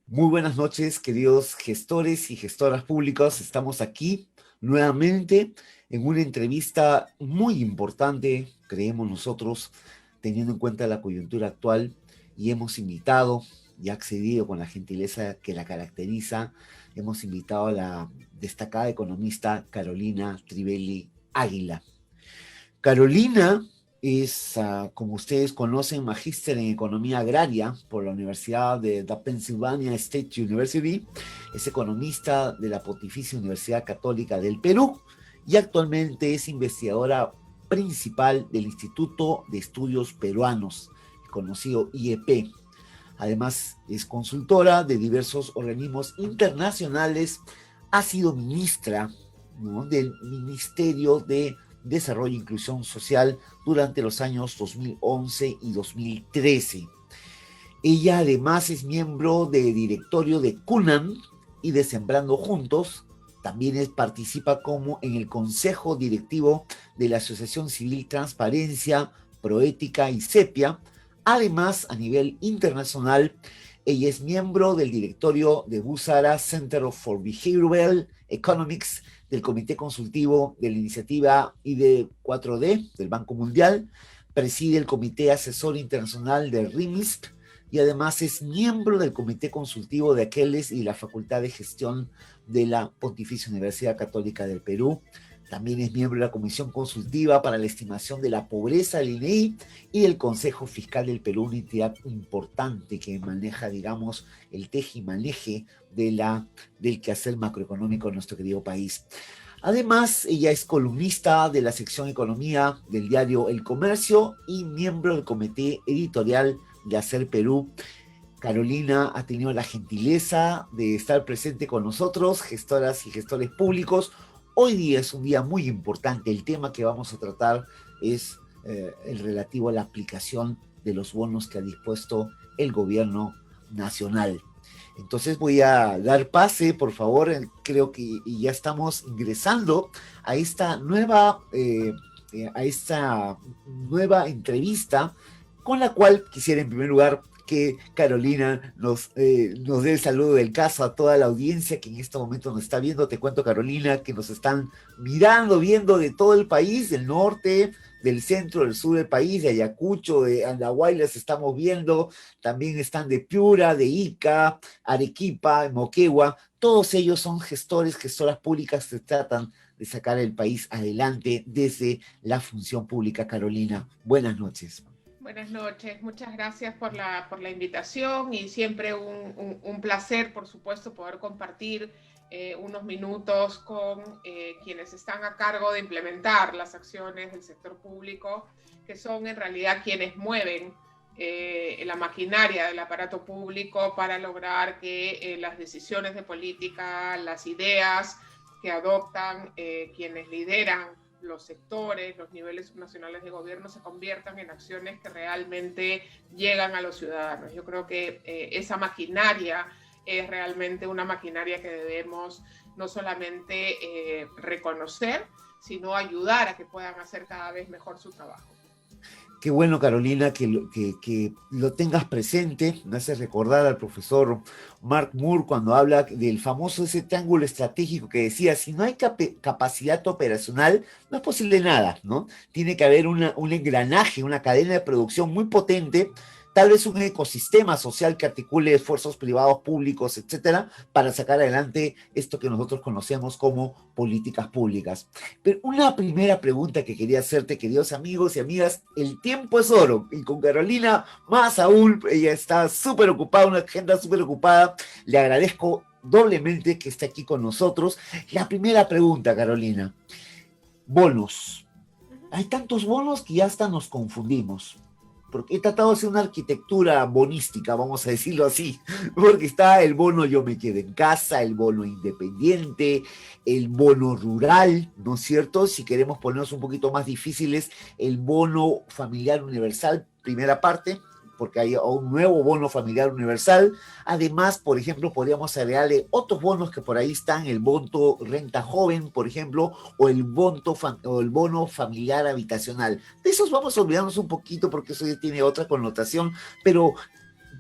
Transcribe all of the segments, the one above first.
Muy buenas noches, queridos gestores y gestoras públicos. Estamos aquí nuevamente en una entrevista muy importante, creemos nosotros, teniendo en cuenta la coyuntura actual, y hemos invitado y accedido con la gentileza que la caracteriza, hemos invitado a la destacada economista Carolina Trivelli Águila. Carolina es, como ustedes conocen, magíster en Economía Agraria por la Universidad de la Pennsylvania State University, es economista de la Pontificia Universidad Católica del Perú y actualmente es investigadora principal del Instituto de Estudios Peruanos, conocido IEP. Además, es consultora de diversos organismos internacionales, ha sido ministra, ¿no?, del Ministerio de Desarrollo e Inclusión Social durante los años 2011 y 2013. Ella además es miembro de directorio de CUNAM y de Sembrando Juntos. También participa como en el Consejo Directivo de la Asociación Civil Transparencia, Proética y Sepia. Además, a nivel internacional, ella es miembro del directorio de Busara Center for Behavioral Economics, del Comité Consultivo de la Iniciativa ID 4D del Banco Mundial, preside el Comité Asesor Internacional de RIMISP y además es miembro del Comité Consultivo de Aqueles y la Facultad de Gestión de la Pontificia Universidad Católica del Perú. También es miembro de la Comisión Consultiva para la Estimación de la Pobreza del INEI y del Consejo Fiscal del Perú, una entidad importante que maneja, digamos, el teje y maneje del quehacer macroeconómico de nuestro querido país. Además, ella es columnista de la sección Economía del diario El Comercio y miembro del comité editorial de Hacer Perú. Carolina ha tenido la gentileza de estar presente con nosotros, gestoras y gestores públicos. Hoy día es un día muy importante. El tema que vamos a tratar es el relativo a la aplicación de los bonos que ha dispuesto el gobierno nacional. Entonces voy a dar pase, por favor, creo que ya estamos ingresando a esta nueva entrevista, con la cual quisiera en primer lugar que Carolina nos dé el saludo del caso a toda la audiencia que en este momento nos está viendo. Te cuento, Carolina, que nos están viendo de todo el país, del norte, del centro, del sur del país, de Ayacucho, de Andahuaylas estamos viendo, también están de Piura, de Ica, Arequipa, Moquegua. Todos ellos son gestores, gestoras públicas que tratan de sacar el país adelante desde la función pública. Carolina, buenas noches. Buenas noches, muchas gracias por la invitación y siempre un placer, por supuesto, poder compartir unos minutos con quienes están a cargo de implementar las acciones del sector público, que son en realidad quienes mueven la maquinaria del aparato público para lograr que las decisiones de política, las ideas que adoptan quienes lideran los sectores, los niveles subnacionales de gobierno se conviertan en acciones que realmente llegan a los ciudadanos. Yo creo que esa maquinaria es realmente una maquinaria que debemos no solamente reconocer, sino ayudar a que puedan hacer cada vez mejor su trabajo. Qué bueno, Carolina, que lo tengas presente. Me hace recordar al profesor Mark Moore cuando habla del famoso ese triángulo estratégico que decía, si no hay capacidad operacional, no es posible nada, ¿no? Tiene que haber un engranaje, una cadena de producción muy potente, tal vez un ecosistema social que articule esfuerzos privados, públicos, etcétera, para sacar adelante esto que nosotros conocemos como políticas públicas. Pero una primera pregunta que quería hacerte, queridos amigos y amigas, el tiempo es oro, y con Carolina más aún, ella está súper ocupada, una agenda súper ocupada, le agradezco doblemente que esté aquí con nosotros. La primera pregunta, Carolina, bonos. Hay tantos bonos que ya hasta nos confundimos, porque he tratado de hacer una arquitectura bonística, vamos a decirlo así, porque está el bono yo me quedo en casa, el bono independiente, el bono rural, ¿no es cierto? Si queremos ponernos un poquito más difíciles, el bono familiar universal, primera parte, porque hay un nuevo bono familiar universal. Además, por ejemplo, podríamos agregarle otros bonos que por ahí están, el bono renta joven, por ejemplo, o el bono familiar habitacional. De esos vamos a olvidarnos un poquito porque eso ya tiene otra connotación, pero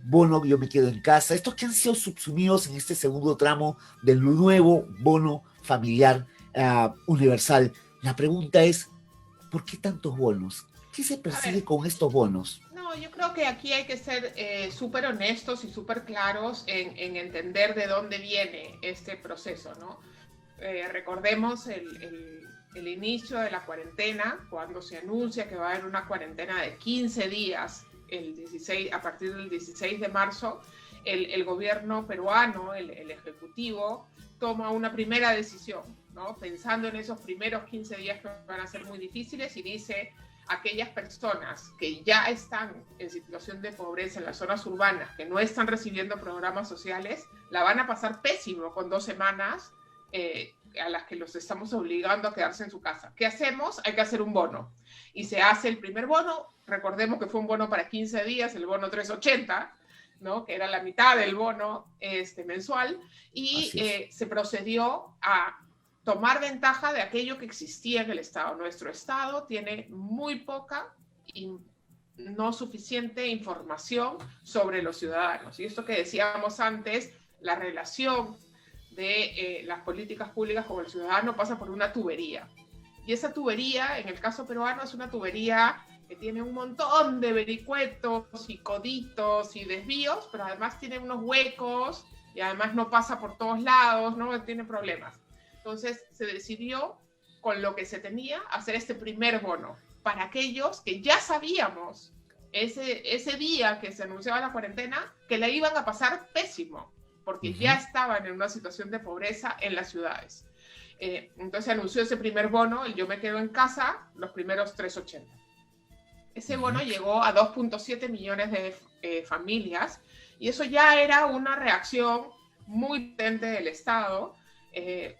bono Yo Me Quedo en Casa, estos que han sido subsumidos en este segundo tramo del nuevo bono familiar universal. La pregunta es, ¿por qué tantos bonos? ¿Qué se persigue con estos bonos? No, yo creo que aquí hay que ser súper honestos y súper claros en entender de dónde viene este proceso, ¿no? Recordemos el inicio de la cuarentena, cuando se anuncia que va a haber una cuarentena de 15 días a partir del 16 de marzo, el gobierno peruano, el ejecutivo, toma una primera decisión, ¿no? Pensando en esos primeros 15 días que van a ser muy difíciles, y dice: aquellas personas que ya están en situación de pobreza en las zonas urbanas, que no están recibiendo programas sociales, la van a pasar pésimo con 2 semanas a las que los estamos obligando a quedarse en su casa. ¿Qué hacemos? Hay que hacer un bono. Y se hace el primer bono. Recordemos que fue un bono para 15 días, el bono 380, ¿no? Que era la mitad del bono mensual, y se procedió a tomar ventaja de aquello que existía en el Estado. Nuestro Estado tiene muy poca y no suficiente información sobre los ciudadanos. Y esto que decíamos antes, la relación de las políticas públicas con el ciudadano pasa por una tubería. Y esa tubería, en el caso peruano, es una tubería que tiene un montón de vericuetos y coditos y desvíos, pero además tiene unos huecos y además no pasa por todos lados, no tiene problemas. Entonces se decidió, con lo que se tenía, hacer este primer bono para aquellos que ya sabíamos ese día que se anunciaba la cuarentena que la iban a pasar pésimo, porque ya estaban en una situación de pobreza en las ciudades. Entonces anunció ese primer bono, el Yo Me Quedo en Casa, los primeros 380. Ese bono llegó a 2.7 millones de familias, y eso ya era una reacción muy potente del Estado.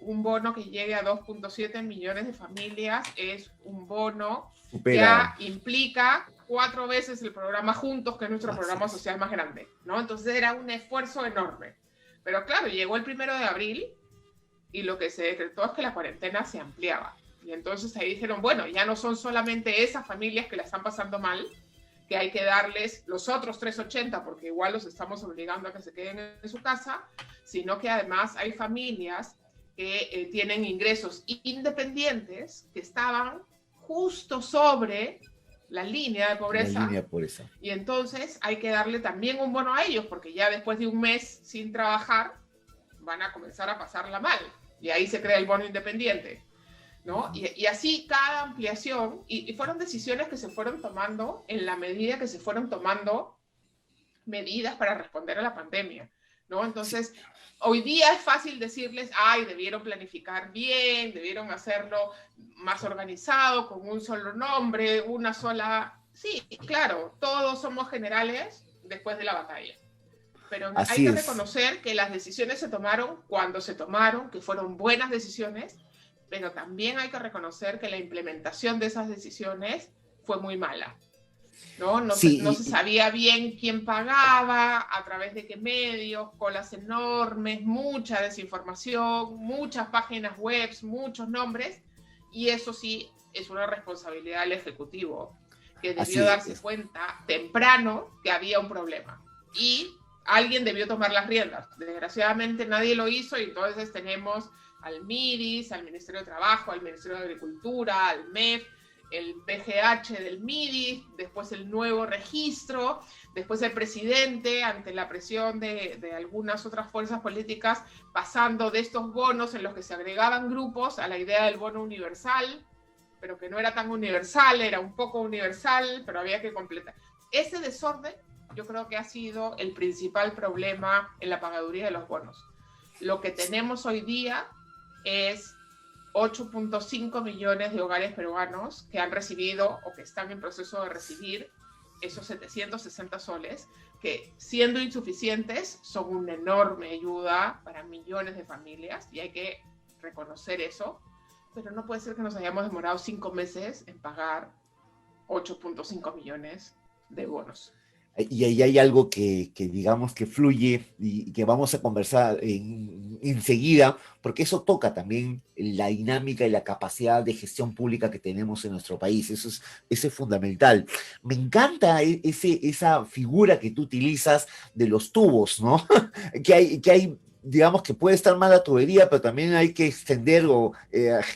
Un bono que llegue a 2.7 millones de familias es un bono que ya implica 4 veces el programa Juntos, que es nuestro programa social más grande, ¿no? Entonces era un esfuerzo enorme. Pero claro, llegó el 1 de abril y lo que se decretó es que la cuarentena se ampliaba. Y entonces ahí dijeron, bueno, ya no son solamente esas familias que la están pasando mal, que hay que darles los otros 380, porque igual los estamos obligando a que se queden en su casa, sino que además hay familias que tienen ingresos independientes que estaban justo sobre la línea de pobreza. Y entonces hay que darle también un bono a ellos, porque ya después de un mes sin trabajar van a comenzar a pasarla mal. Y ahí se crea el bono independiente, ¿no? Y así cada ampliación, y fueron decisiones que se fueron tomando en la medida que se fueron tomando medidas para responder a la pandemia, ¿no? Entonces, hoy día es fácil decirles, ay, debieron planificar bien, debieron hacerlo más organizado, con un solo nombre, una sola... Sí, claro, todos somos generales después de la batalla. Pero hay que reconocer que las decisiones se tomaron cuando se tomaron, que fueron buenas decisiones, pero también hay que reconocer que la implementación de esas decisiones fue muy mala. No se sabía bien quién pagaba, a través de qué medios, colas enormes, mucha desinformación, muchas páginas web, muchos nombres, y eso sí es una responsabilidad del Ejecutivo, que debió darse cuenta temprano que había un problema. Y alguien debió tomar las riendas. Desgraciadamente nadie lo hizo, y entonces tenemos al MIDIS, al Ministerio de Trabajo, al Ministerio de Agricultura, al MEF, el PGH del MIDIS, después el nuevo registro, después el presidente, ante la presión de algunas otras fuerzas políticas, pasando de estos bonos en los que se agregaban grupos a la idea del bono universal, pero que no era tan universal, era un poco universal, pero había que completar. Ese desorden yo creo que ha sido el principal problema en la pagaduría de los bonos. Lo que tenemos hoy día es 8.5 millones de hogares peruanos que han recibido o que están en proceso de recibir esos 760 soles, que siendo insuficientes son una enorme ayuda para millones de familias, y hay que reconocer eso, pero no puede ser que nos hayamos demorado 5 meses en pagar 8.5 millones de bonos. Y ahí hay algo que digamos que fluye y que vamos a conversar enseguida, porque eso toca también la dinámica y la capacidad de gestión pública que tenemos en nuestro país. Eso es fundamental. Me encanta esa figura que tú utilizas de los tubos, ¿no? que hay digamos que puede estar mal la tubería, pero también hay que extender o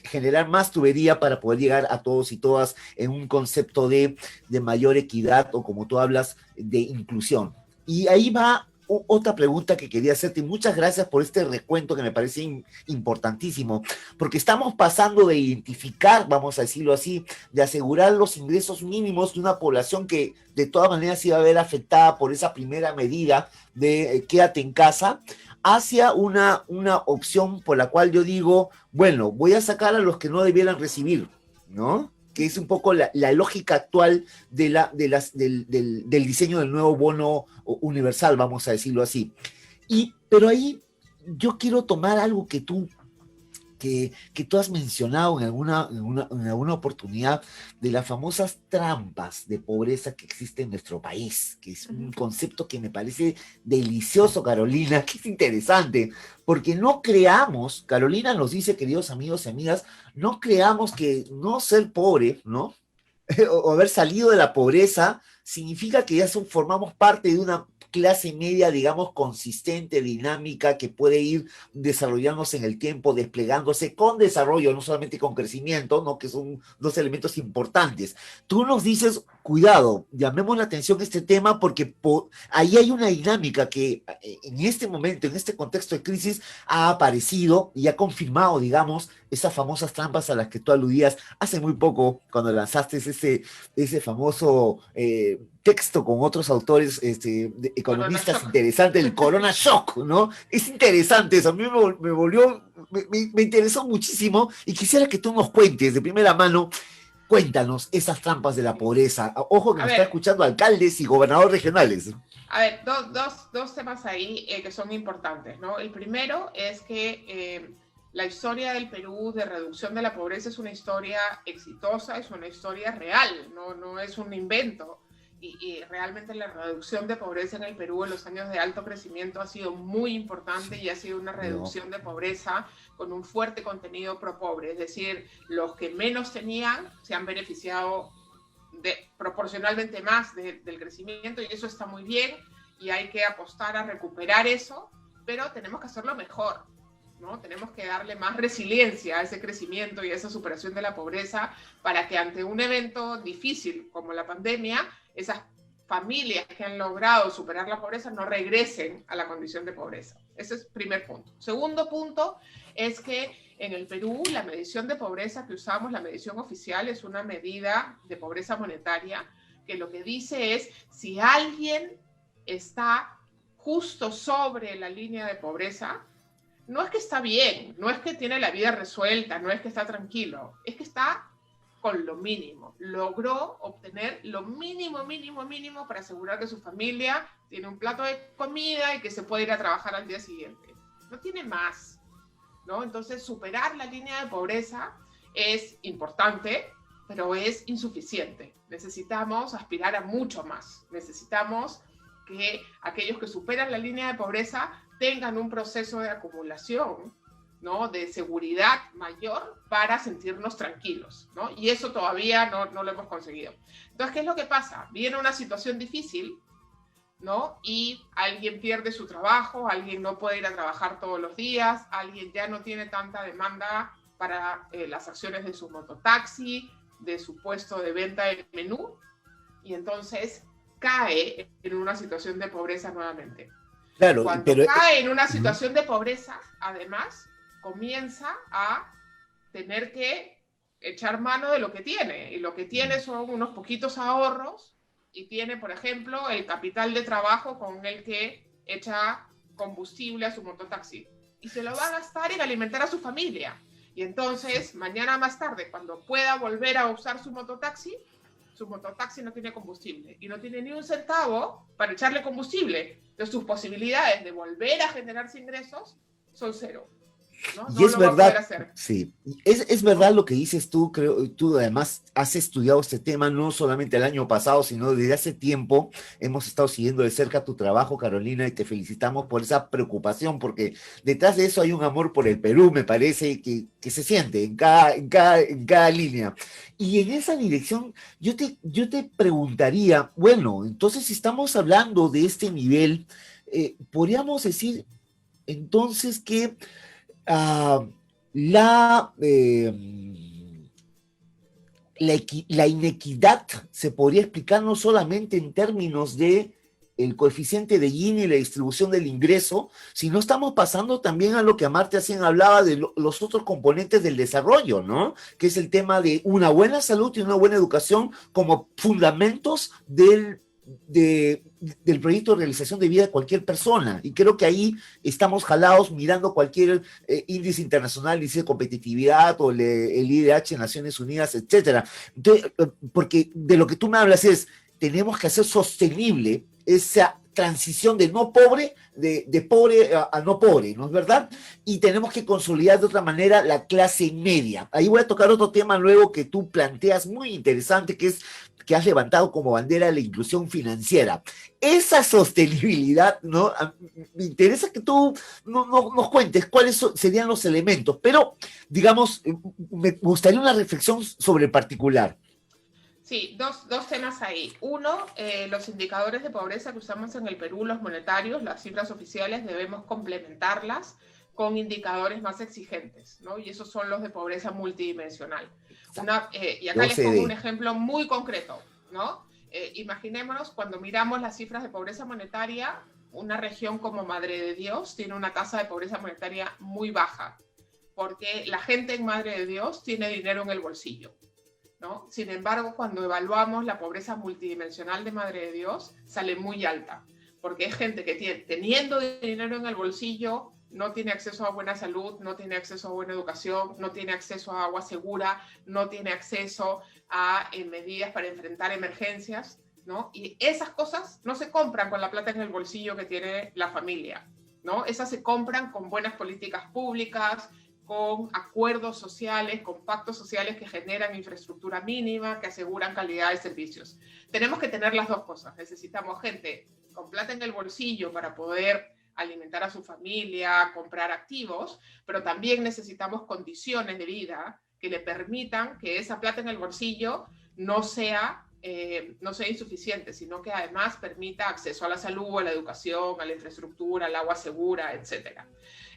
generar más tubería para poder llegar a todos y todas en un concepto de mayor equidad o como tú hablas, de inclusión. Y ahí va otra pregunta que quería hacerte, y muchas gracias por este recuento que me parece importantísimo, porque estamos pasando de identificar, vamos a decirlo así, de asegurar los ingresos mínimos de una población que de todas maneras iba a ver afectada por esa primera medida de quédate en casa, hacia una opción por la cual yo digo, bueno, voy a sacar a los que no debieran recibir, ¿no? Que es un poco la lógica actual del diseño del nuevo bono universal, vamos a decirlo así. Pero ahí yo quiero tomar algo que tú has mencionado en alguna oportunidad de las famosas trampas de pobreza que existen en nuestro país, que es un concepto que me parece delicioso, Carolina, que es interesante, porque no creamos, Carolina nos dice, queridos amigos y amigas, no creamos que no ser pobre, ¿no? o haber salido de la pobreza significa que ya formamos parte de una clase media, digamos, consistente, dinámica, que puede ir desarrollándose en el tiempo, desplegándose con desarrollo, no solamente con crecimiento, ¿no? Que son dos elementos importantes. Tú nos dices, cuidado, llamemos la atención a este tema porque ahí hay una dinámica que en este momento, en este contexto de crisis, ha aparecido y ha confirmado, digamos, esas famosas trampas a las que tú aludías hace muy poco, cuando lanzaste ese famoso texto con otros autores, economistas interesantes, el Corona Shock, ¿no? Es interesante eso, a mí me volvió, me interesó muchísimo y quisiera que tú nos cuentes de primera mano, cuéntanos esas trampas de la pobreza. Ojo que nos está escuchando alcaldes y gobernadores regionales. A ver, dos temas ahí que son importantes, ¿no? El primero es que la historia del Perú de reducción de la pobreza es una historia exitosa, es una historia real, no es un invento. Y realmente la reducción de pobreza en el Perú en los años de alto crecimiento ha sido muy importante y ha sido una reducción de pobreza con un fuerte contenido pro pobre. Es decir, los que menos tenían se han beneficiado proporcionalmente más del crecimiento y eso está muy bien y hay que apostar a recuperar eso, pero tenemos que hacerlo mejor, ¿no? Tenemos que darle más resiliencia a ese crecimiento y a esa superación de la pobreza para que ante un evento difícil como la pandemia, esas familias que han logrado superar la pobreza no regresen a la condición de pobreza. Ese es el primer punto. Segundo punto es que en el Perú la medición de pobreza que usamos, la medición oficial, es una medida de pobreza monetaria que lo que dice es si alguien está justo sobre la línea de pobreza, no es que está bien, no es que tiene la vida resuelta, no es que está tranquilo, es que está con lo mínimo. Logró obtener lo mínimo para asegurar que su familia tiene un plato de comida y que se puede ir a trabajar al día siguiente. No tiene más, ¿no? Entonces, superar la línea de pobreza es importante, pero es insuficiente. Necesitamos aspirar a mucho más. Necesitamos que aquellos que superan la línea de pobreza tengan un proceso de acumulación, ¿no? De seguridad mayor para sentirnos tranquilos, ¿no? Y eso todavía no lo hemos conseguido. Entonces, ¿qué es lo que pasa? Viene una situación difícil, ¿no? Y alguien pierde su trabajo, alguien no puede ir a trabajar todos los días, alguien ya no tiene tanta demanda para las acciones de su mototaxi, de su puesto de venta de menú, y entonces cae en una situación de pobreza nuevamente. Claro, Cuando cae en una situación de pobreza, además, comienza a tener que echar mano de lo que tiene. Y lo que tiene son unos poquitos ahorros y tiene, por ejemplo, el capital de trabajo con el que echa combustible a su mototaxi. Y se lo va a gastar en alimentar a su familia. Y entonces, mañana más tarde, cuando pueda volver a usar su mototaxi no tiene combustible y no tiene ni un centavo para echarle combustible. Entonces sus posibilidades de volver a generarse ingresos son cero. ¿no? Y No es lo va a poder verdad, hacer. sí, es verdad lo que dices tú, creo, tú además has estudiado este tema no solamente el año pasado, sino desde hace tiempo. Hemos estado siguiendo de cerca tu trabajo, Carolina, y te felicitamos por esa preocupación, porque detrás de eso hay un amor por el Perú, me parece, que se siente en cada línea. Y en esa dirección, yo te preguntaría, bueno, entonces si estamos hablando de este nivel, podríamos decir entonces que ah, la, la inequidad se podría explicar no solamente en términos de el coeficiente de Gini y la distribución del ingreso, sino estamos pasando también a lo que Amartya Sen hablaba de los otros componentes del desarrollo, ¿no? Que es el tema de una buena salud y una buena educación como fundamentos del proyecto de realización de vida de cualquier persona. Y creo que ahí estamos jalados mirando cualquier índice internacional, índice de competitividad o el IDH en Naciones Unidas, etcétera. Entonces, porque de lo que tú me hablas es, tenemos que hacer sostenible esa transición de no pobre, de pobre a no pobre, ¿no es verdad? Y tenemos que consolidar de otra manera la clase media. Ahí voy a tocar otro tema luego que tú planteas muy interesante, que es que has levantado como bandera la inclusión financiera. Esa sostenibilidad, ¿no? Me interesa que tú nos cuentes cuáles serían los elementos, pero, digamos, me gustaría una reflexión sobre el particular. Sí, dos temas ahí. Uno, los indicadores de pobreza que usamos en el Perú, los monetarios, las cifras oficiales, debemos complementarlas con indicadores más exigentes, ¿no? Y esos son los de pobreza multidimensional. Y acá les pongo un ejemplo muy concreto, ¿no? Imaginémonos cuando miramos las cifras de pobreza monetaria, una región como Madre de Dios tiene una tasa de pobreza monetaria muy baja, porque la gente en Madre de Dios tiene dinero en el bolsillo, ¿no? Sin embargo, cuando evaluamos la pobreza multidimensional de Madre de Dios, sale muy alta, porque es gente que teniendo dinero en el bolsillo, no tiene acceso a buena salud, no tiene acceso a buena educación, no tiene acceso a agua segura, no tiene acceso a medidas para enfrentar emergencias, ¿no? Y esas cosas no se compran con la plata en el bolsillo que tiene la familia, ¿no? Esas se compran con buenas políticas públicas, con acuerdos sociales, con pactos sociales que generan infraestructura mínima, que aseguran calidad de servicios. Tenemos que tener las dos cosas. Necesitamos gente con plata en el bolsillo para poder alimentar a su familia, comprar activos, pero también necesitamos condiciones de vida que le permitan que esa plata en el bolsillo no sea insuficiente, sino que además permita acceso a la salud, a la educación, a la infraestructura, al agua segura, etc.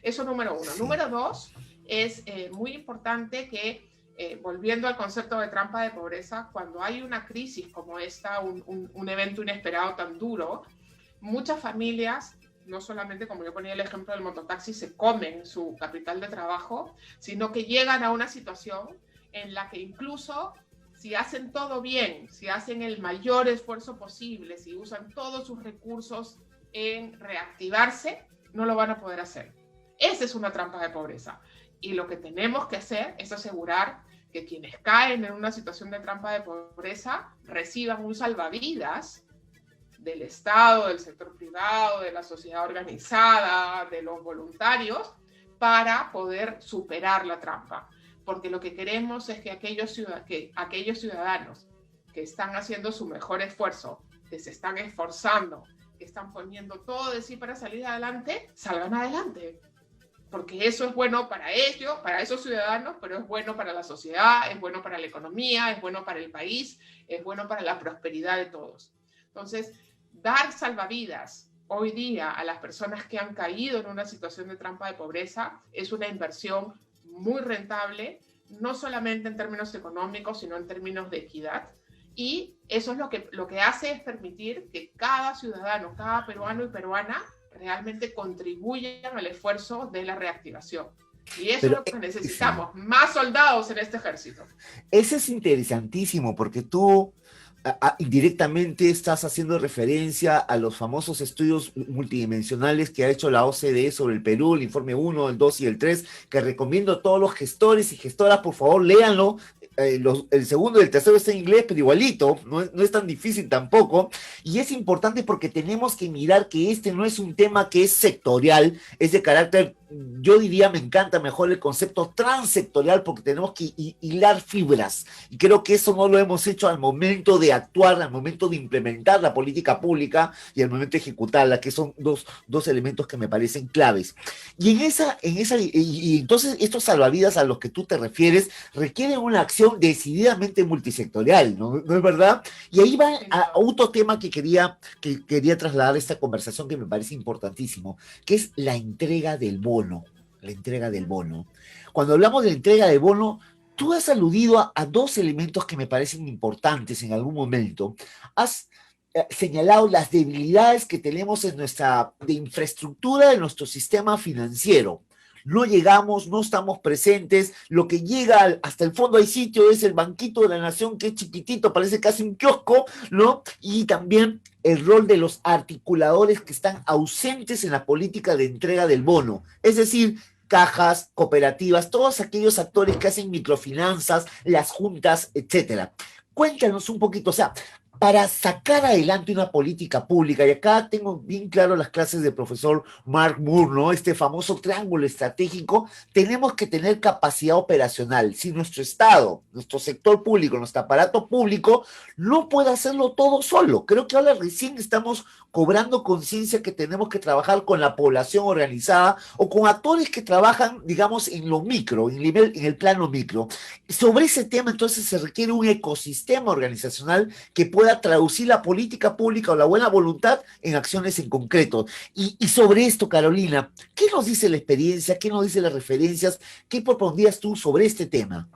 Eso número uno. Sí. Número dos, es muy importante que, volviendo al concepto de trampa de pobreza, cuando hay una crisis como esta, un evento inesperado tan duro, muchas familias, no solamente como yo ponía el ejemplo del mototaxi, se comen su capital de trabajo, sino que llegan a una situación en la que incluso si hacen todo bien, si hacen el mayor esfuerzo posible, si usan todos sus recursos en reactivarse, no lo van a poder hacer. Esa es una trampa de pobreza. Y lo que tenemos que hacer es asegurar que quienes caen en una situación de trampa de pobreza reciban un salvavidas del Estado, del sector privado, de la sociedad organizada, de los voluntarios, para poder superar la trampa. Porque lo que queremos es que aquellos ciudadanos que están haciendo su mejor esfuerzo, que se están esforzando, que están poniendo todo de sí para salir adelante, salgan adelante. Porque eso es bueno para ellos, para esos ciudadanos, pero es bueno para la sociedad, es bueno para la economía, es bueno para el país, es bueno para la prosperidad de todos. Entonces, dar salvavidas hoy día a las personas que han caído en una situación de trampa de pobreza es una inversión muy rentable, no solamente en términos económicos, sino en términos de equidad. Y eso es lo que hace es permitir que cada ciudadano, cada peruano y peruana realmente contribuyan al esfuerzo de la reactivación. Y eso es lo que necesitamos, sí. Más soldados en este ejército. Eso es interesantísimo, porque tú indirectamente estás haciendo referencia a los famosos estudios multidimensionales que ha hecho la OCDE sobre el Perú, el informe 1, el 2 y el 3, que recomiendo a todos los gestores y gestoras, por favor, léanlo. El segundo y el tercero está en inglés, pero igualito, no es tan difícil tampoco, y es importante porque tenemos que mirar que este no es un tema que es sectorial, es de carácter yo diría, me encanta mejor el concepto transsectorial porque tenemos que hilar fibras. Y creo que eso no lo hemos hecho al momento de actuar, al momento de implementar la política pública y al momento de ejecutarla, que son dos elementos que me parecen claves. Y entonces estos salvavidas a los que tú te refieres requieren una acción decididamente multisectorial, ¿no es verdad? Y ahí va a otro tema que quería trasladar a esta conversación que me parece importantísimo, que es la entrega del bono. La entrega del bono. Cuando hablamos de la entrega del bono, tú has aludido a dos elementos que me parecen importantes en algún momento. Has señalado las debilidades que tenemos en de infraestructura de nuestro sistema financiero. No llegamos, no estamos presentes, lo que llega hasta el fondo hay sitio es el banquito de la nación, que es chiquitito, parece casi un kiosco, ¿no? Y también el rol de los articuladores que están ausentes en la política de entrega del bono, es decir, cajas, cooperativas, todos aquellos actores que hacen microfinanzas, las juntas, etcétera. Cuéntanos un poquito, o sea, para sacar adelante una política pública, y acá tengo bien claro las clases del profesor Mark Moore, ¿no? Este famoso triángulo estratégico, tenemos que tener capacidad operacional. Si nuestro Estado, nuestro sector público, nuestro aparato público, no puede hacerlo todo solo. Creo que ahora recién estamos cobrando conciencia que tenemos que trabajar con la población organizada o con actores que trabajan, digamos, en lo micro, en el plano micro. Sobre ese tema, entonces, se requiere un ecosistema organizacional que pueda traducir la política pública o la buena voluntad en acciones en concreto. Y sobre esto, Carolina, ¿qué nos dice la experiencia? ¿Qué nos dice las referencias? ¿Qué propondrías tú sobre este tema?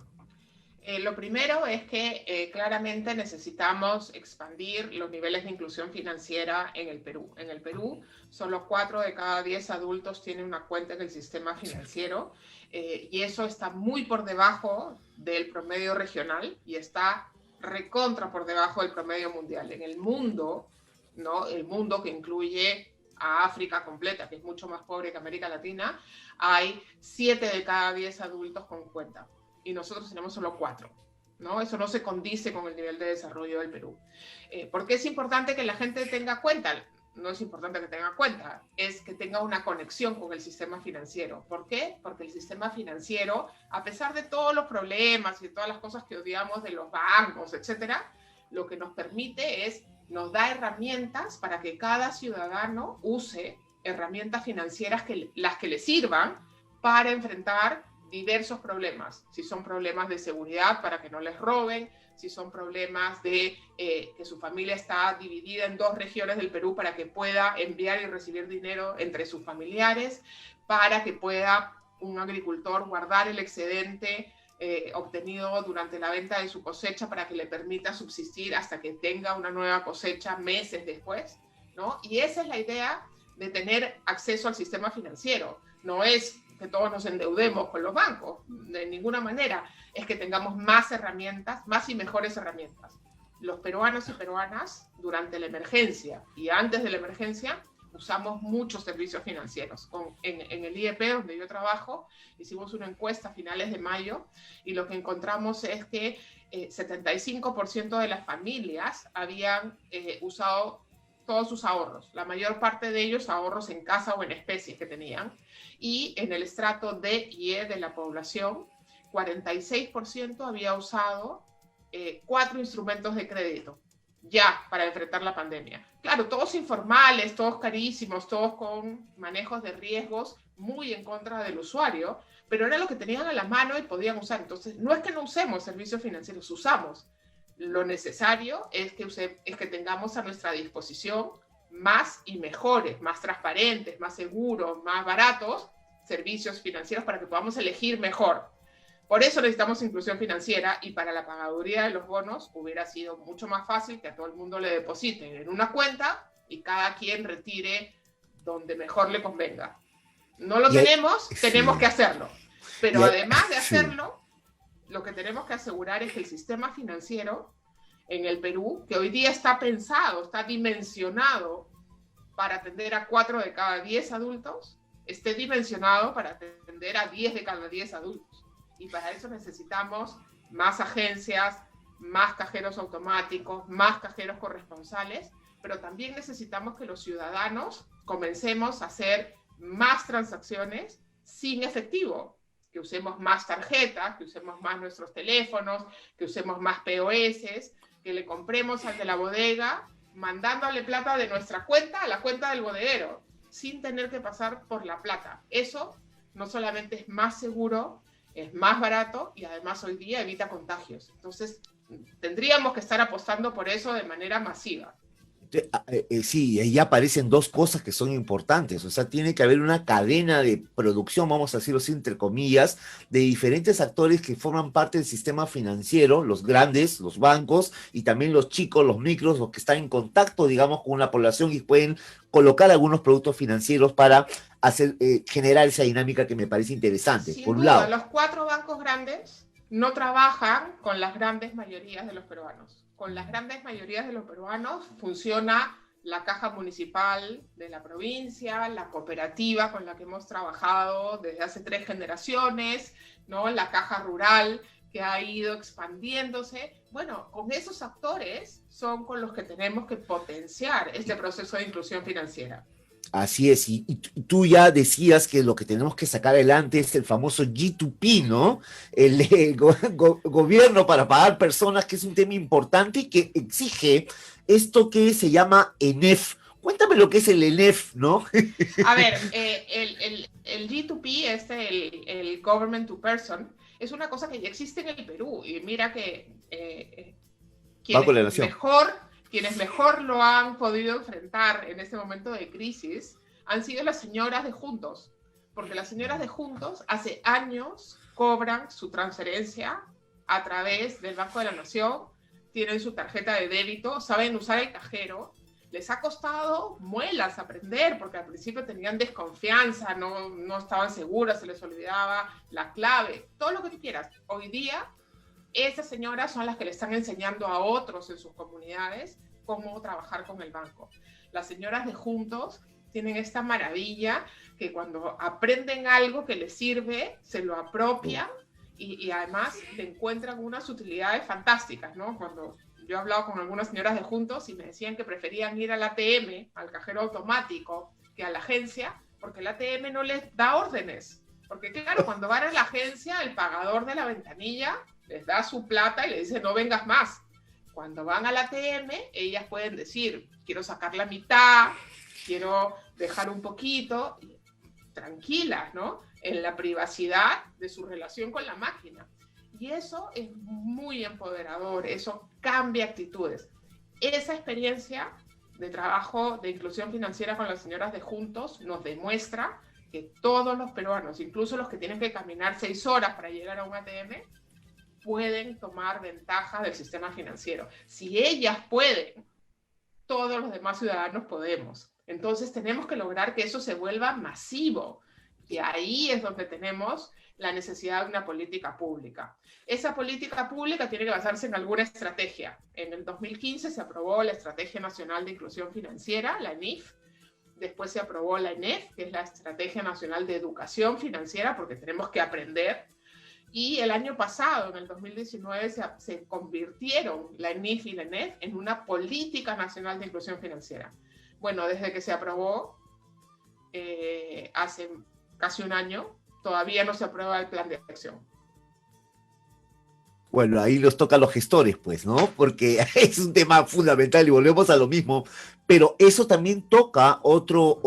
Lo primero es que claramente necesitamos expandir los niveles de inclusión financiera en el Perú. En el Perú, solo 4 de cada 10 adultos tienen una cuenta en el sistema financiero y eso está muy por debajo del promedio regional y está recontra por debajo del promedio mundial. En el mundo, ¿no? El mundo que incluye a África completa, que es mucho más pobre que América Latina, hay 7 de cada 10 adultos con cuenta. Y nosotros tenemos solo 4, ¿no? Eso no se condice con el nivel de desarrollo del Perú. ¿Por qué es importante que la gente tenga cuenta? No es importante que tenga cuenta, es que tenga una conexión con el sistema financiero. ¿Por qué? Porque el sistema financiero, a pesar de todos los problemas y de todas las cosas que odiamos de los bancos, etcétera, lo que nos permite es, nos da herramientas para que cada ciudadano use herramientas financieras las que le sirvan para enfrentar diversos problemas, si son problemas de seguridad para que no les roben, si son problemas de que su familia está dividida en 2 regiones del Perú para que pueda enviar y recibir dinero entre sus familiares, para que pueda un agricultor guardar el excedente obtenido durante la venta de su cosecha para que le permita subsistir hasta que tenga una nueva cosecha meses después, ¿no? Y esa es la idea de tener acceso al sistema financiero, no es que todos nos endeudemos con los bancos, de ninguna manera, es que tengamos más herramientas, más y mejores herramientas. Los peruanos y peruanas, durante la emergencia y antes de la emergencia, usamos muchos servicios financieros. En el IEP, donde yo trabajo, hicimos una encuesta a finales de mayo y lo que encontramos es que 75% de las familias habían usado todos sus ahorros, la mayor parte de ellos ahorros en casa o en especies que tenían, y en el estrato D y E de la población, 46% había usado 4 instrumentos de crédito ya para enfrentar la pandemia. Claro, todos informales, todos carísimos, todos con manejos de riesgos muy en contra del usuario, pero era lo que tenían a la mano y podían usar. Entonces, no es que no usemos servicios financieros, usamos. Lo necesario es que tengamos a nuestra disposición más y mejores, más transparentes, más seguros, más baratos servicios financieros para que podamos elegir mejor. Por eso necesitamos inclusión financiera y para la pagaduría de los bonos hubiera sido mucho más fácil que a todo el mundo le depositen en una cuenta y cada quien retire donde mejor le convenga. No lo tenemos que hacerlo. Pero además de hacerlo, lo que tenemos que asegurar es que el sistema financiero en el Perú, que hoy día está pensado, está dimensionado para atender a 4 de cada 10 adultos, esté dimensionado para atender a 10 de cada 10 adultos. Y para eso necesitamos más agencias, más cajeros automáticos, más cajeros corresponsales, pero también necesitamos que los ciudadanos comencemos a hacer más transacciones sin efectivo, que usemos más tarjetas, que usemos más nuestros teléfonos, que usemos más POS, que le compremos al de la bodega, mandándole plata de nuestra cuenta a la cuenta del bodeguero, sin tener que pasar por la plata. Eso no solamente es más seguro, es más barato y además hoy día evita contagios. Entonces, tendríamos que estar apostando por eso de manera masiva. Sí, ahí aparecen dos cosas que son importantes, o sea, tiene que haber una cadena de producción, vamos a decirlo así, entre comillas, de diferentes actores que forman parte del sistema financiero, los grandes, los bancos, y también los chicos, los micros, los que están en contacto, digamos, con la población y pueden colocar algunos productos financieros para hacer, generar esa dinámica que me parece interesante, Sin por un duda, lado. los 4 bancos grandes no trabajan con las grandes mayorías de los peruanos. Con las grandes mayorías de los peruanos funciona la caja municipal de la provincia, la cooperativa con la que hemos trabajado desde hace 3 generaciones, ¿no? La caja rural que ha ido expandiéndose. Bueno, con esos actores son con los que tenemos que potenciar este proceso de inclusión financiera. Así es, y tú ya decías que lo que tenemos que sacar adelante es el famoso G2P, ¿no? El gobierno para pagar personas, que es un tema importante y que exige esto que se llama ENEF. Cuéntame lo que es el ENEF, ¿no? A ver, el G2P, el Government to Person, es una cosa que ya existe en el Perú. Y mira que Banco de la quienes Nación. mejor lo han podido enfrentar en este momento de crisis han sido las señoras de Juntos, porque las señoras de Juntos hace años cobran su transferencia a través del Banco de la Nación, tienen su tarjeta de débito, saben usar el cajero. Les ha costado muelas aprender, porque al principio tenían desconfianza, no estaban seguras, se les olvidaba la clave, todo lo que tú quieras. Hoy día esas señoras son las que le están enseñando a otros en sus comunidades cómo trabajar con el banco. Las señoras de Juntos tienen esta maravilla que cuando aprenden algo que les sirve, se lo apropian y además le encuentran unas utilidades fantásticas, ¿no? Cuando yo he hablado con algunas señoras de Juntos y me decían que preferían ir al ATM, al cajero automático, que a la agencia, porque el ATM no les da órdenes. Porque claro, cuando van a la agencia, el pagador de la ventanilla les da su plata y le dice no vengas más. Cuando van al ATM, ellas pueden decir, quiero sacar la mitad, quiero dejar un poquito, tranquilas, ¿no? En la privacidad de su relación con la máquina. Y eso es muy empoderador, eso cambia actitudes. Esa experiencia de trabajo de inclusión financiera con las señoras de Juntos nos demuestra que todos los peruanos, incluso los que tienen que caminar 6 horas para llegar a un ATM, pueden tomar ventaja del sistema financiero. Si ellas pueden, todos los demás ciudadanos podemos. Entonces tenemos que lograr que eso se vuelva masivo. Y ahí es donde tenemos la necesidad de una política pública. Esa política pública tiene que basarse en alguna estrategia. En el 2015 se aprobó la Estrategia Nacional de Inclusión Financiera, la ENIF. Después se aprobó la ENEF, que es la Estrategia Nacional de Educación Financiera, porque tenemos que aprender. Y el año pasado, en el 2019, se convirtieron la ENIF y la ENEF en una política nacional de inclusión financiera. Bueno, desde que se aprobó hace casi un año, todavía no se aprueba el plan de acción. Bueno, ahí los toca a los gestores, pues, ¿no? Porque es un tema fundamental y volvemos a lo mismo, pero eso también toca otro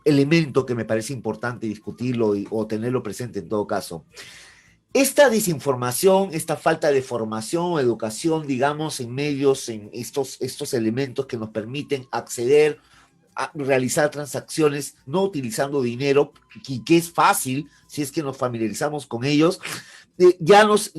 elemento que me parece importante discutirlo o tenerlo presente en todo caso. Esta desinformación, esta falta de formación, educación, digamos, en medios, en estos elementos que nos permiten acceder a realizar transacciones no utilizando dinero, y que es fácil si es que nos familiarizamos con ellos, ya nos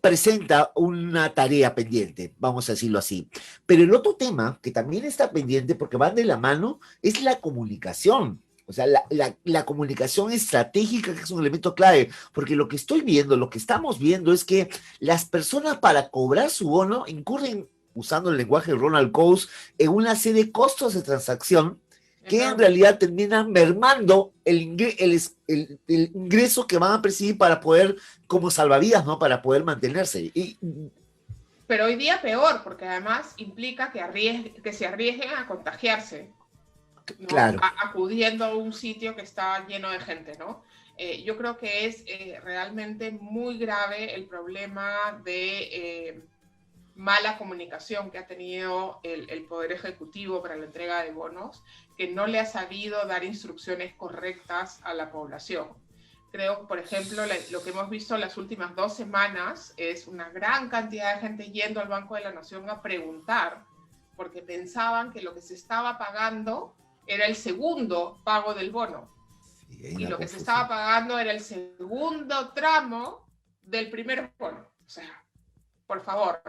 presenta una tarea pendiente, vamos a decirlo así. Pero el otro tema que también está pendiente, porque van de la mano, es la comunicación. O sea, la comunicación estratégica, que es un elemento clave, porque lo que estoy viendo, lo que estamos viendo es que las personas para cobrar su bono incurren, usando el lenguaje de Ronald Coase, en una serie de costos de transacción que en realidad terminan mermando el ingreso que van a percibir para poder, como salvavidas, ¿no? Para poder mantenerse. Pero hoy día peor, porque además implica que se arriesguen a contagiarse. ¿no? Claro. Acudiendo a un sitio que está lleno de gente, ¿no? Yo creo que es realmente muy grave el problema de mala comunicación que ha tenido el Poder Ejecutivo para la entrega de bonos, que no le ha sabido dar instrucciones correctas a la población. Creo, por ejemplo, lo que hemos visto las últimas 2 semanas es una gran cantidad de gente yendo al Banco de la Nación a preguntar, porque pensaban que lo que se estaba pagando era el segundo pago del bono. Y lo que se estaba pagando era el segundo tramo del primer bono. O sea, por favor,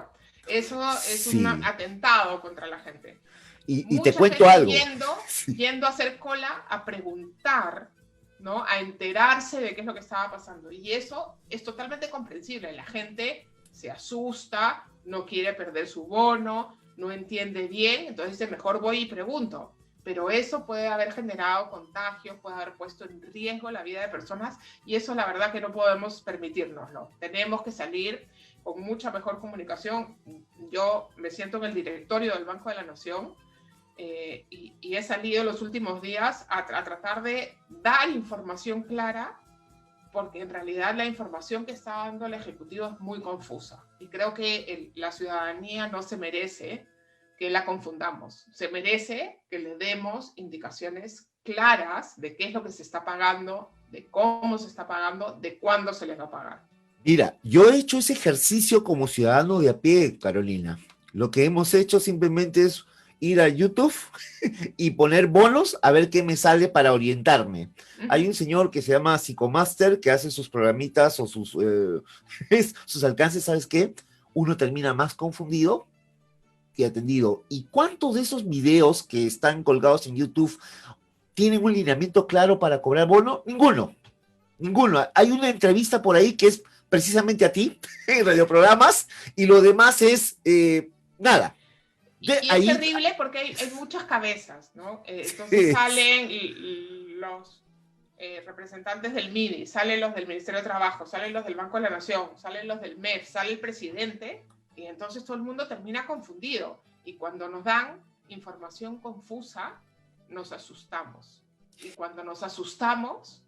eso es un Sí. atentado contra la gente. Y te Mucha cuento gente algo. yendo a hacer cola a preguntar, ¿no? A enterarse de qué es lo que estaba pasando. Y eso es totalmente comprensible. La gente se asusta, no quiere perder su bono, no entiende bien, entonces dice, mejor voy y pregunto. Pero eso puede haber generado contagios, puede haber puesto en riesgo la vida de personas y eso la verdad que no podemos permitirnoslo. Tenemos que salir con mucha mejor comunicación. Yo me siento en el directorio del Banco de la Nación y he salido los últimos días a tratar de dar información clara, porque en realidad la información que está dando el Ejecutivo es muy confusa. Y creo que la ciudadanía no se merece que la confundamos. Se merece que le demos indicaciones claras de qué es lo que se está pagando, de cómo se está pagando, de cuándo se les va a pagar. Mira, yo he hecho ese ejercicio como ciudadano de a pie, Carolina. Lo que hemos hecho simplemente es ir a YouTube y poner bonos a ver qué me sale para orientarme. Hay un señor que se llama Psicomaster que hace sus programitas o sus alcances, ¿sabes qué? Uno termina más confundido que atendido. ¿Y cuántos de esos videos que están colgados en YouTube tienen un lineamiento claro para cobrar bono? Ninguno. Ninguno. Hay una entrevista por ahí que es precisamente a ti, en radioprogramas, y lo demás es nada. Y es terrible porque hay muchas cabezas, ¿no? Entonces salen los representantes del MIDI, salen los del Ministerio de Trabajo, salen los del Banco de la Nación, salen los del MEF, sale el presidente, y entonces todo el mundo termina confundido. Y cuando nos dan información confusa, nos asustamos. Y cuando nos asustamos,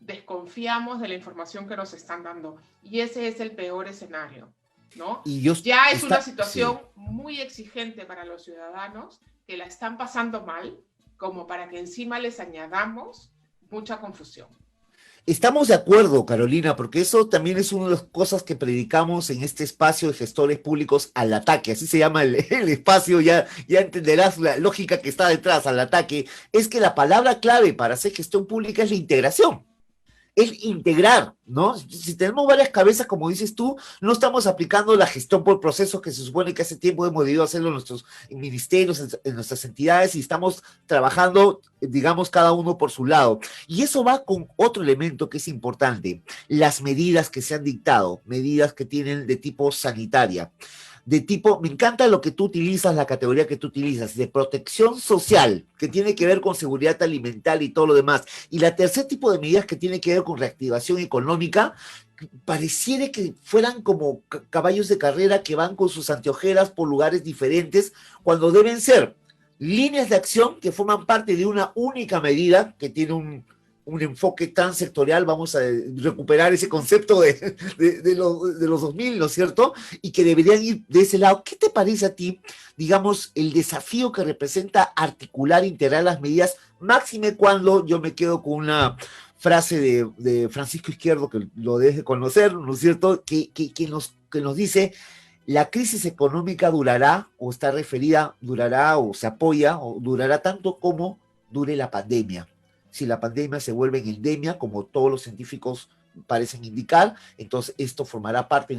desconfiamos de la información que nos están dando. Y ese es el peor escenario, ¿no? Ya es una situación muy exigente para los ciudadanos que la están pasando mal, como para que encima les añadamos mucha confusión. Estamos de acuerdo, Carolina, porque eso también es una de las cosas que predicamos en este espacio de gestores públicos al ataque, así se llama el espacio, ya entenderás la lógica que está detrás al ataque, es que la palabra clave para hacer gestión pública es la integración. Es integrar, ¿no? Si tenemos varias cabezas, como dices tú, no estamos aplicando la gestión por procesos que se supone que hace tiempo hemos debido hacerlo en nuestros ministerios, en nuestras entidades, y estamos trabajando, digamos, cada uno por su lado. Y eso va con otro elemento que es importante, las medidas que se han dictado, medidas que tienen de tipo sanitaria. De tipo, me encanta lo que tú utilizas, la categoría que tú utilizas, de protección social, que tiene que ver con seguridad alimentaria y todo lo demás. Y la tercer tipo de medidas que tiene que ver con reactivación económica, pareciera que fueran como caballos de carrera que van con sus anteojeras por lugares diferentes, cuando deben ser líneas de acción que forman parte de una única medida que tiene un enfoque tan sectorial, vamos a recuperar ese concepto de los 2000, ¿no es cierto? Y que deberían ir de ese lado. ¿Qué te parece a ti, digamos, el desafío que representa articular, integrar las medidas, máxime cuando yo me quedo con una frase de Francisco Izquierdo, que lo debes de conocer, ¿no es cierto?, que nos dice: la crisis económica durará, o está referida, durará, o se apoya, o durará tanto como dure la pandemia. Si la pandemia se vuelve en endemia, como todos los científicos parecen indicar, entonces esto formará parte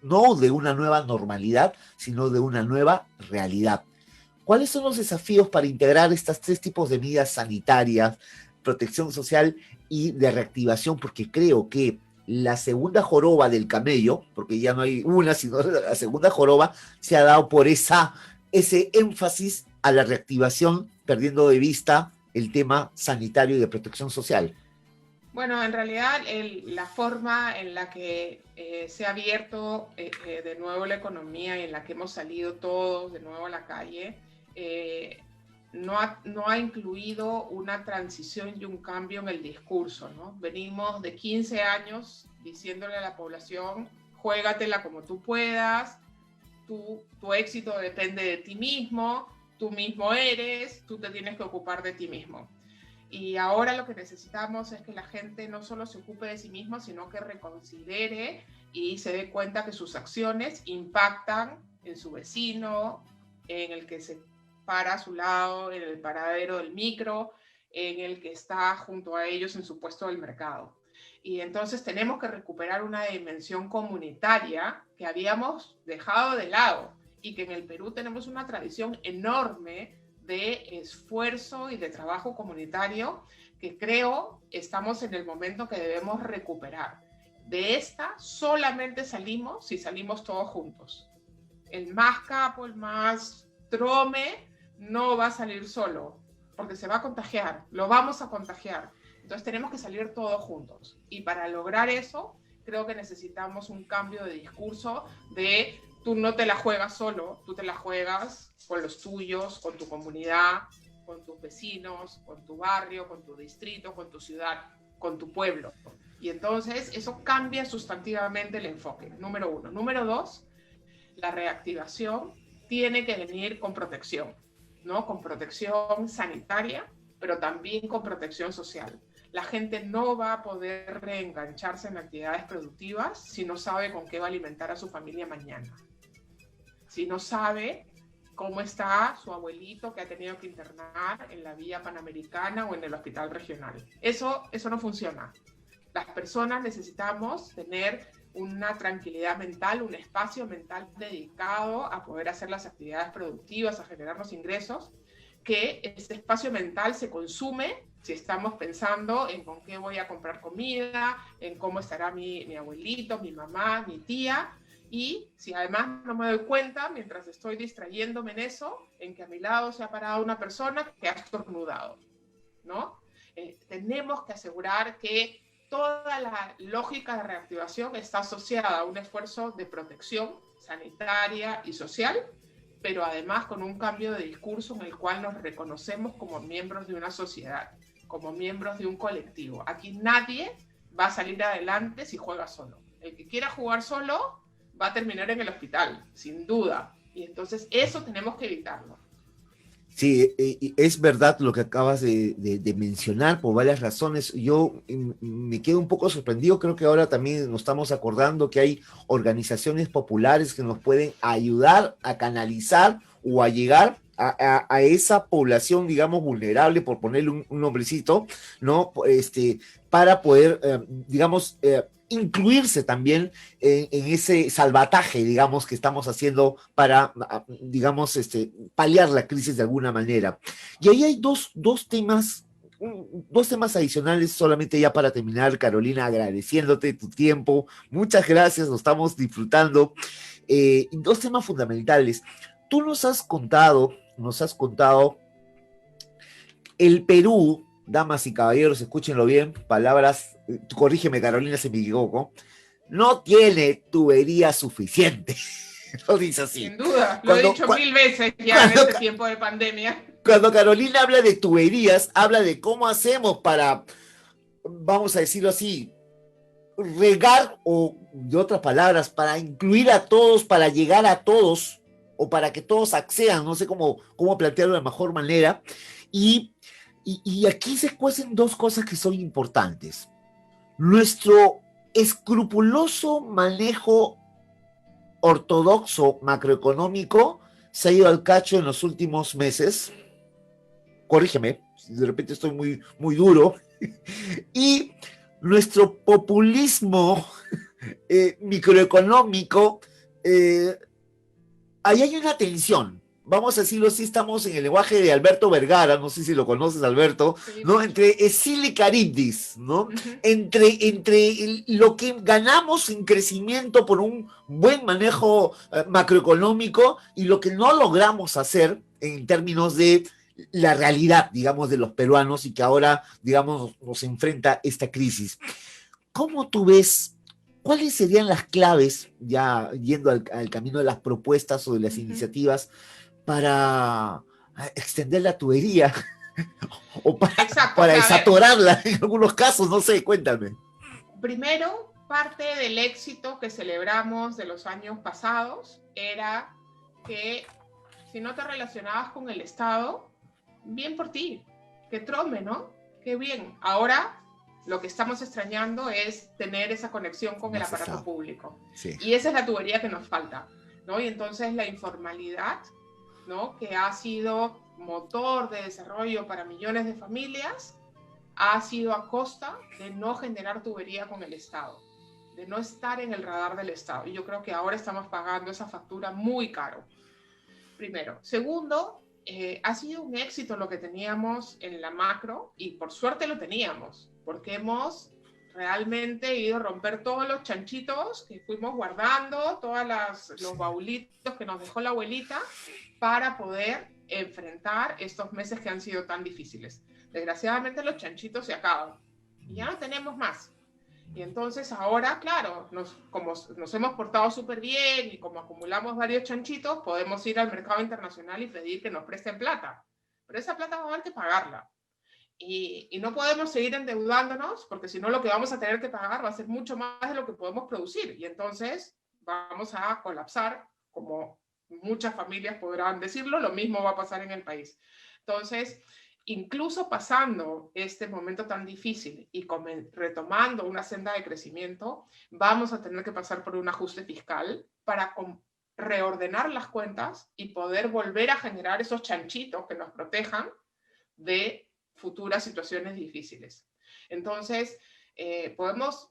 no de una nueva normalidad, sino de una nueva realidad. ¿Cuáles son los desafíos para integrar estas tres tipos de medidas sanitarias, protección social y de reactivación? Porque creo que la segunda joroba del camello, porque ya no hay una, sino la segunda joroba, se ha dado por ese énfasis a la reactivación, perdiendo de vista el tema sanitario y de protección social. Bueno, en realidad la forma en la que se ha abierto de nuevo la economía y en la que hemos salido todos de nuevo a la calle no ha incluido una transición y un cambio en el discurso, ¿no? Venimos de 15 años diciéndole a la población, juégatela como tú puedas, tu éxito depende de ti mismo, tú mismo eres, tú te tienes que ocupar de ti mismo. Y ahora lo que necesitamos es que la gente no solo se ocupe de sí mismo, sino que reconsidere y se dé cuenta que sus acciones impactan en su vecino, en el que se para a su lado, en el paradero del micro, en el que está junto a ellos en su puesto del mercado. Y entonces tenemos que recuperar una dimensión comunitaria que habíamos dejado de lado y que en el Perú tenemos una tradición enorme de esfuerzo y de trabajo comunitario que creo estamos en el momento que debemos recuperar. De esta solamente salimos si salimos todos juntos. El más capo, el más trome, no va a salir solo, porque se va a contagiar, lo vamos a contagiar. Entonces tenemos que salir todos juntos. Y para lograr eso, creo que necesitamos un cambio de discurso de tú no te la juegas solo, tú te la juegas con los tuyos, con tu comunidad, con tus vecinos, con tu barrio, con tu distrito, con tu ciudad, con tu pueblo. Y entonces eso cambia sustantivamente el enfoque, número uno. Número dos, la reactivación tiene que venir con protección, ¿no? Con protección sanitaria, pero también con protección social. La gente no va a poder reengancharse en actividades productivas si no sabe con qué va a alimentar a su familia mañana. Si no sabe cómo está su abuelito que ha tenido que internar en la Vía Panamericana o en el hospital regional. Eso no funciona. Las personas necesitamos tener una tranquilidad mental, un espacio mental dedicado a poder hacer las actividades productivas, a generarnos ingresos, que ese espacio mental se consume si estamos pensando en con qué voy a comprar comida, en cómo estará mi abuelito, mi mamá, mi tía, y si además no me doy cuenta, mientras estoy distrayéndome en eso, en que a mi lado se ha parado una persona que ha estornudado, ¿no? Tenemos que asegurar que toda la lógica de reactivación está asociada a un esfuerzo de protección sanitaria y social, pero además con un cambio de discurso en el cual nos reconocemos como miembros de una sociedad, como miembros de un colectivo. Aquí nadie va a salir adelante si juega solo. El que quiera jugar solo va a terminar en el hospital, sin duda. Y entonces eso tenemos que evitarlo. Sí, es verdad lo que acabas de mencionar por varias razones. Yo me quedo un poco sorprendido, creo que ahora también nos estamos acordando que hay organizaciones populares que nos pueden ayudar a canalizar o a llegar a esa población, digamos, vulnerable, por ponerle un nombrecito, ¿no? Para poder, digamos, incluirse también en ese salvataje, digamos, que estamos haciendo para, digamos, paliar la crisis de alguna manera. Y ahí hay dos temas adicionales solamente ya para terminar, Carolina, agradeciéndote tu tiempo. Muchas gracias, lo estamos disfrutando. Dos temas fundamentales. Tú nos has contado el Perú, damas y caballeros, escúchenlo bien, palabras, corrígeme Carolina si me equivoco, no tiene tubería suficiente. Lo dice así. Sin duda, lo he dicho 1000 veces ya en este tiempo de pandemia. Cuando Carolina habla de tuberías, habla de cómo hacemos para, vamos a decirlo así, regar, o de otras palabras, para incluir a todos, para llegar a todos, o para que todos accedan, no sé cómo plantearlo de la mejor manera. Y aquí se cuecen dos cosas que son importantes. Nuestro escrupuloso manejo ortodoxo macroeconómico se ha ido al cacho en los últimos meses. Corrígeme, de repente estoy muy, muy duro. Y nuestro populismo microeconómico, ahí hay una tensión. Vamos a decirlo así, estamos en el lenguaje de Alberto Vergara, no sé si lo conoces, Alberto, sí, ¿no? Entre Esil y Caribdis, ¿no? Entre lo que ganamos en crecimiento por un buen manejo macroeconómico y lo que no logramos hacer en términos de la realidad, digamos, de los peruanos y que ahora, digamos, nos enfrenta esta crisis. ¿Cómo tú ves? ¿Cuáles serían las claves, ya yendo al camino de las propuestas o de las iniciativas, para extender la tubería o Exacto, o para sea, a ver, desatorarla en algunos casos, no sé, cuéntame. primero, parte del éxito que celebramos de los años pasados era que si no te relacionabas con el Estado, bien por ti, que trome, ¿no? Qué bien. Ahora lo que estamos extrañando es tener esa conexión con el Más aparato Estado. público. Sí. Y esa es la tubería que nos falta, ¿no? Y entonces la informalidad, ¿no? Que ha sido motor de desarrollo para millones de familias, ha sido a costa de no generar tubería con el Estado, de no estar en el radar del Estado. Y yo creo que ahora estamos pagando esa factura muy caro. Primero. Segundo, ha sido un éxito lo que teníamos en la macro y por suerte lo teníamos, porque hemos realmente ido a romper todos los chanchitos que fuimos guardando, los baulitos que nos dejó la abuelita para poder enfrentar estos meses que han sido tan difíciles. Desgraciadamente los chanchitos se acaban y ya no tenemos más. Y entonces ahora, claro, como nos hemos portado súper bien y como acumulamos varios chanchitos, podemos ir al mercado internacional y pedir que nos presten plata. Pero esa plata va a haber que pagarla. Y no podemos seguir endeudándonos porque si no lo que vamos a tener que pagar va a ser mucho más de lo que podemos producir. Y entonces vamos a colapsar, como muchas familias podrán decirlo, lo mismo va a pasar en el país. Entonces, incluso pasando este momento tan difícil y retomando una senda de crecimiento, vamos a tener que pasar por un ajuste fiscal para reordenar las cuentas y poder volver a generar esos chanchitos que nos protejan de futuras situaciones difíciles. Entonces, podemos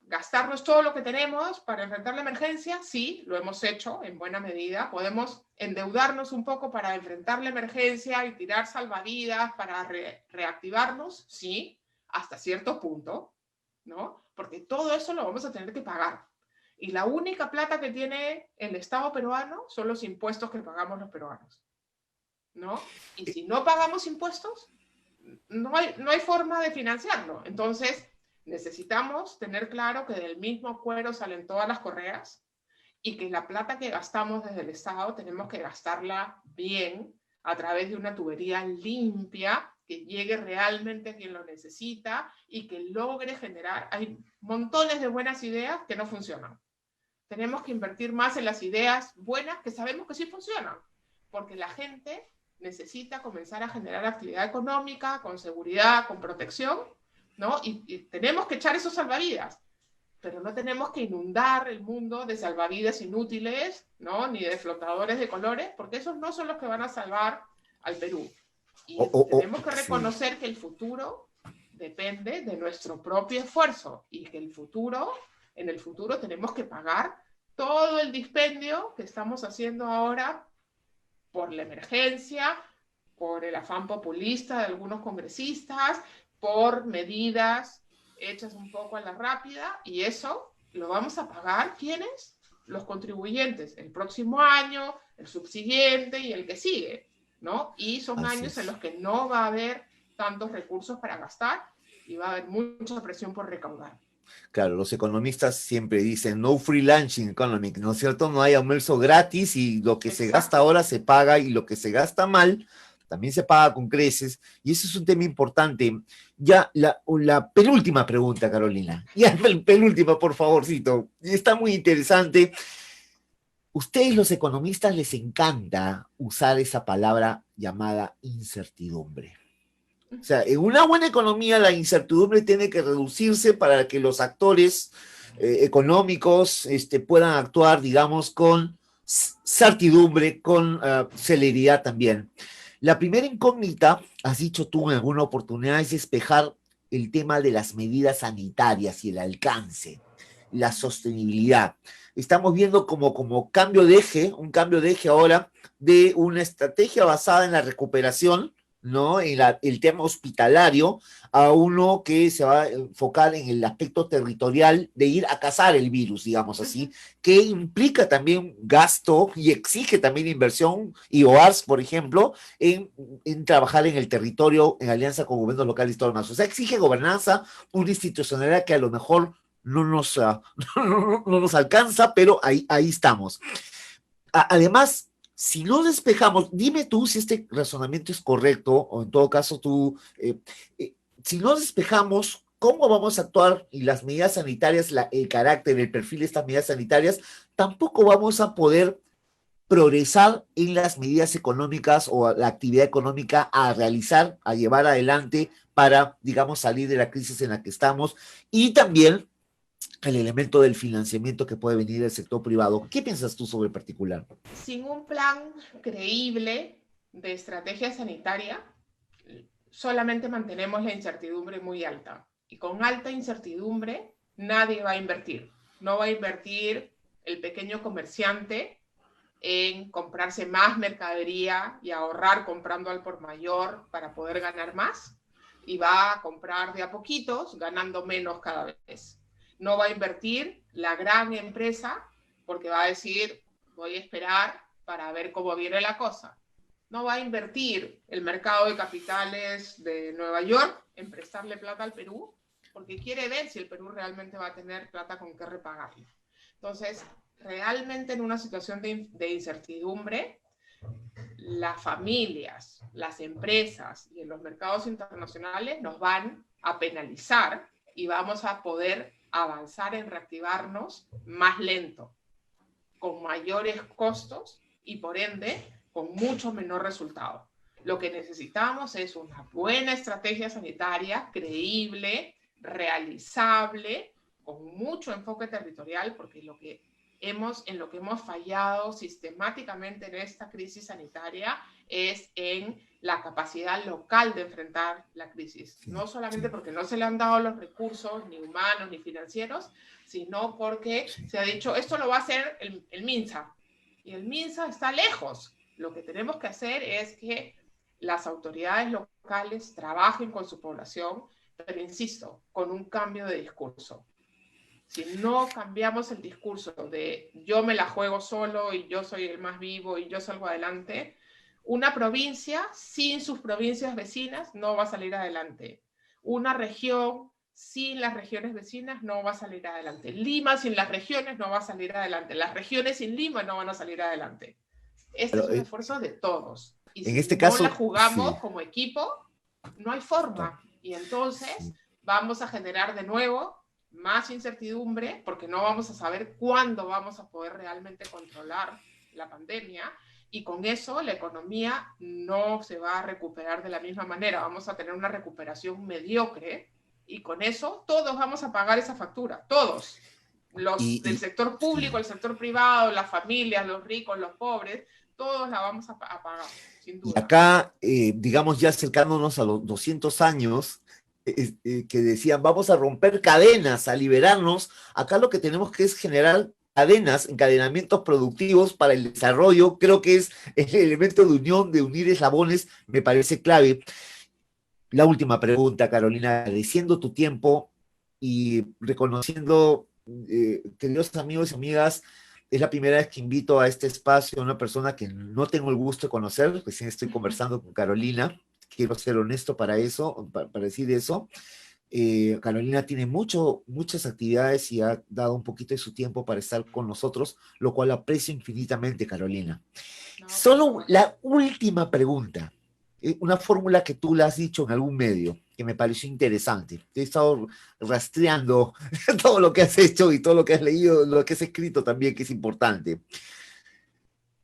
gastarnos todo lo que tenemos para enfrentar la emergencia, sí, lo hemos hecho en buena medida. Podemos endeudarnos un poco para enfrentar la emergencia y tirar salvavidas para reactivarnos, sí, hasta cierto punto, ¿no? Porque todo eso lo vamos a tener que pagar. Y la única plata que tiene el Estado peruano son los impuestos que pagamos los peruanos, ¿no? Y si no pagamos impuestos, no hay forma de financiarlo. Entonces, necesitamos tener claro que del mismo cuero salen todas las correas y que la plata que gastamos desde el Estado tenemos que gastarla bien a través de una tubería limpia que llegue realmente a quien lo necesita y que logre generar. Hay montones de buenas ideas que no funcionan. Tenemos que invertir más en las ideas buenas que sabemos que sí funcionan, porque la gente necesita comenzar a generar actividad económica, con seguridad, con protección, ¿no? Y tenemos que echar esos salvavidas, pero no tenemos que inundar el mundo de salvavidas inútiles, ¿no? Ni de flotadores de colores, porque esos no son los que van a salvar al Perú. Y tenemos que Sí. reconocer que el futuro depende de nuestro propio esfuerzo y que en el futuro tenemos que pagar todo el dispendio que estamos haciendo ahora por la emergencia, por el afán populista de algunos congresistas, por medidas hechas un poco a la rápida, y eso lo vamos a pagar ¿quiénes? Los contribuyentes, el próximo año, el subsiguiente y el que sigue, ¿no? Y son Así años en es. los que no va a haber tantos recursos para gastar y va a haber mucha presión por recaudar. Claro, los economistas siempre dicen no free lunch in economic, ¿no es cierto? No hay almuerzo gratis y lo que se gasta Exacto. ahora se paga y lo que se gasta mal también se paga con creces. Y eso es un tema importante. Ya la penúltima pregunta, Carolina. Ya penúltima, por favorcito. Y está muy interesante. Ustedes los economistas les encanta usar esa palabra llamada incertidumbre. O sea, en una buena economía la incertidumbre tiene que reducirse para que los actores económicos puedan actuar, digamos, con certidumbre, con celeridad también. La primera incógnita, has dicho tú en alguna oportunidad, es despejar el tema de las medidas sanitarias y el alcance, la sostenibilidad. Estamos viendo como cambio de eje, un cambio de eje ahora de una estrategia basada en la recuperación, ¿no? En el tema hospitalario, a uno que se va a enfocar en el aspecto territorial de ir a cazar el virus, digamos así, que implica también gasto y exige también inversión, y OARS, por ejemplo, en trabajar en el territorio en alianza con gobiernos locales y todo lo demás. O sea, exige gobernanza, una institucionalidad que a lo mejor no nos alcanza, pero ahí estamos. Además, Si no despejamos, dime tú si este razonamiento es correcto, o en todo caso tú, si no despejamos cómo vamos a actuar y las medidas sanitarias, el carácter, el perfil de estas medidas sanitarias, tampoco vamos a poder progresar en las medidas económicas o la actividad económica a realizar, a llevar adelante para, digamos, salir de la crisis en la que estamos, y también el elemento del financiamiento que puede venir del sector privado. ¿Qué piensas tú sobre el particular? Sin un plan creíble de estrategia sanitaria, solamente mantenemos la incertidumbre muy alta. Y con alta incertidumbre, nadie va a invertir. No va a invertir el pequeño comerciante en comprarse más mercadería y ahorrar comprando al por mayor para poder ganar más. Y va a comprar de a poquitos, ganando menos cada vez. No va a invertir la gran empresa porque va a decir, voy a esperar para ver cómo viene la cosa. No va a invertir el mercado de capitales de Nueva York en prestarle plata al Perú porque quiere ver si el Perú realmente va a tener plata con qué repagarle. Entonces, realmente en una situación de incertidumbre, las familias, las empresas y en los mercados internacionales nos van a penalizar y vamos a poder avanzar en reactivarnos más lento, con mayores costos y por ende con mucho menor resultado. Lo que necesitamos es una buena estrategia sanitaria, creíble, realizable, con mucho enfoque territorial, porque en lo que hemos fallado sistemáticamente en esta crisis sanitaria es en la capacidad local de enfrentar la crisis. No solamente porque no se le han dado los recursos, ni humanos, ni financieros, sino porque se ha dicho, esto lo va a hacer el MINSA. Y el MINSA está lejos. Lo que tenemos que hacer es que las autoridades locales trabajen con su población, pero insisto, con un cambio de discurso. Si no cambiamos el discurso de yo me la juego solo y yo soy el más vivo y yo salgo adelante, una provincia sin sus provincias vecinas no va a salir adelante. Una región sin las regiones vecinas no va a salir adelante. Lima sin las regiones no va a salir adelante. Las regiones sin Lima no van a salir adelante. Este es un esfuerzo de todos. Y en si este no caso, la jugamos sí, como equipo, no hay forma. Y entonces vamos a generar de nuevo más incertidumbre, porque no vamos a saber cuándo vamos a poder realmente controlar la pandemia, y con eso la economía no se va a recuperar de la misma manera. Vamos a tener una recuperación mediocre, y con eso todos vamos a pagar esa factura, todos. Los del sector público, el sector privado, las familias, los ricos, los pobres, todos la vamos a pagar, sin duda. Y acá, digamos, ya acercándonos a los 200 años, que decían, vamos a romper cadenas, a liberarnos, acá lo que tenemos que es generar cadenas, encadenamientos productivos para el desarrollo. Creo que es el elemento de unión, de unir eslabones, me parece clave. La última pregunta, Carolina, agradeciendo tu tiempo y reconociendo, queridos amigos y amigas, es la primera vez que invito a este espacio a una persona que no tengo el gusto de conocer, recién estoy conversando con Carolina, quiero ser honesto para eso, para decir eso. Carolina tiene muchas actividades y ha dado un poquito de su tiempo para estar con nosotros, lo cual aprecio infinitamente, Carolina. No, solo la última pregunta, una fórmula que tú la has dicho en algún medio, que me pareció interesante. He estado rastreando todo lo que has hecho y todo lo que has leído, lo que has escrito también, que es importante.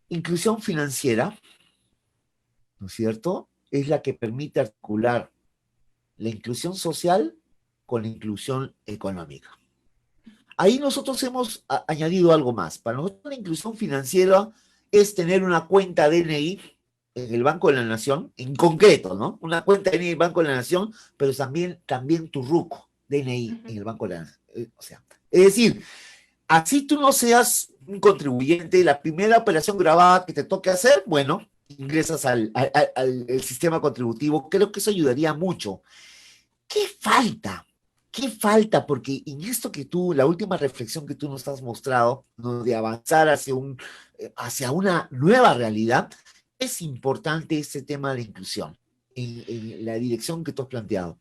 Inclusión financiera, ¿no es cierto?, es la que permite articular la inclusión social con la inclusión económica. Ahí nosotros hemos añadido algo más. Para nosotros la inclusión financiera es tener una cuenta DNI en el Banco de la Nación, en concreto, ¿no? Una cuenta DNI en el Banco de la Nación, pero también tu RUC, DNI en el Banco de la Nación. O sea, es decir, así tú no seas un contribuyente, la primera operación grabada que te toque hacer, bueno, ingresas al sistema contributivo. Creo que eso ayudaría mucho. ¿Qué falta? ¿Qué falta? Porque en esto que tú, la última reflexión que tú nos has mostrado, ¿no?, de avanzar hacia una nueva realidad, es importante este tema de inclusión, en la dirección que tú has planteado.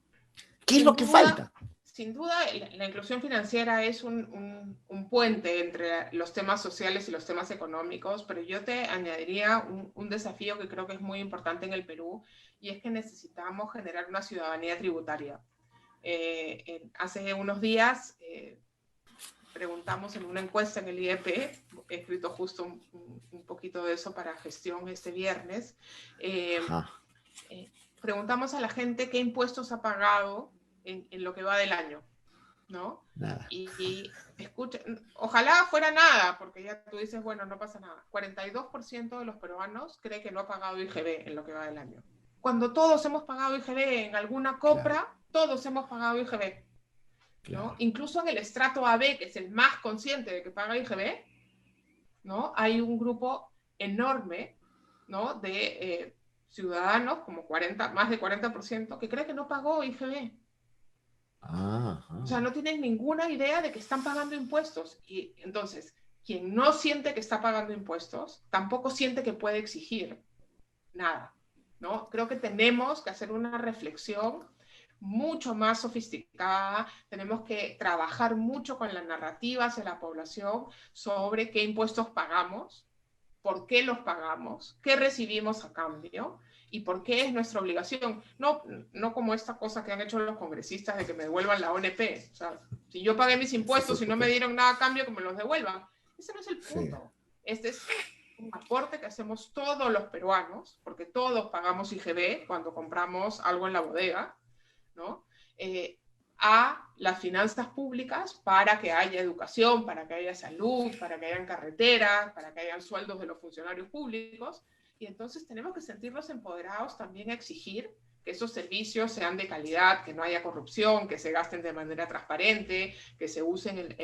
¿Qué es lo que falta? sin duda, la inclusión financiera es un puente entre los temas sociales y los temas económicos, pero yo te añadiría un desafío que creo que es muy importante en el Perú, y es que necesitamos generar una ciudadanía tributaria. Hace unos días preguntamos en una encuesta en el IEP, he escrito justo un poquito de eso para gestión este viernes, preguntamos a la gente qué impuestos ha pagado en lo que va del año, ¿no? Nada. Y escucha, ojalá fuera nada, porque ya tú dices, bueno, no pasa nada. 42% de los peruanos cree que no ha pagado IGB en lo que va del año. Cuando todos hemos pagado IGB en alguna compra, claro, todos hemos pagado IGB, ¿no? Claro. Incluso en el estrato AB, que es el más consciente de que paga IGB, ¿no? Hay un grupo enorme, ¿no? De ciudadanos, como más de 40%, que cree que no pagó IGB. O sea, no tienen ninguna idea de que están pagando impuestos. Y entonces, quien no siente que está pagando impuestos, tampoco siente que puede exigir nada, ¿no? Creo que tenemos que hacer una reflexión mucho más sofisticada, tenemos que trabajar mucho con las narrativas de la población sobre qué impuestos pagamos, por qué los pagamos, qué recibimos a cambio y por qué es nuestra obligación. No como esta cosa que han hecho los congresistas de que me devuelvan la ONP. O sea, si yo pagué mis impuestos y no me dieron nada a cambio, que me los devuelvan. Ese no es el punto. Sí. Este es un aporte que hacemos todos los peruanos, porque todos pagamos IGB cuando compramos algo en la bodega, ¿no? A las finanzas públicas para que haya educación, para que haya salud, para que hayan carreteras, para que hayan sueldos de los funcionarios públicos. Y entonces tenemos que sentirnos empoderados también a exigir que esos servicios sean de calidad, que no haya corrupción, que se gasten de manera transparente, que se usen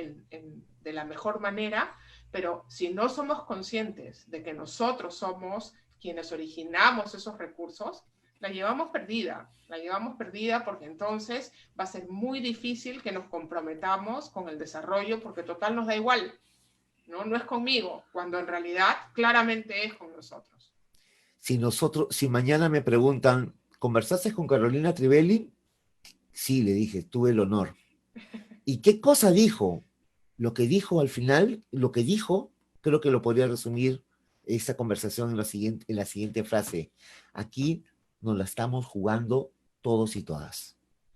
de la mejor manera. Pero si no somos conscientes de que nosotros somos quienes originamos esos recursos, la llevamos perdida porque entonces va a ser muy difícil que nos comprometamos con el desarrollo, porque total nos da igual, no es conmigo, cuando en realidad claramente es con nosotros. Si mañana me preguntan, ¿conversaste con Carolina Trivelli? Sí, le dije, tuve el honor. ¿Y qué cosa dijo? Lo que dijo al final, creo que lo podría resumir esta conversación en la siguiente frase. Aquí nos la estamos jugando todos y todas.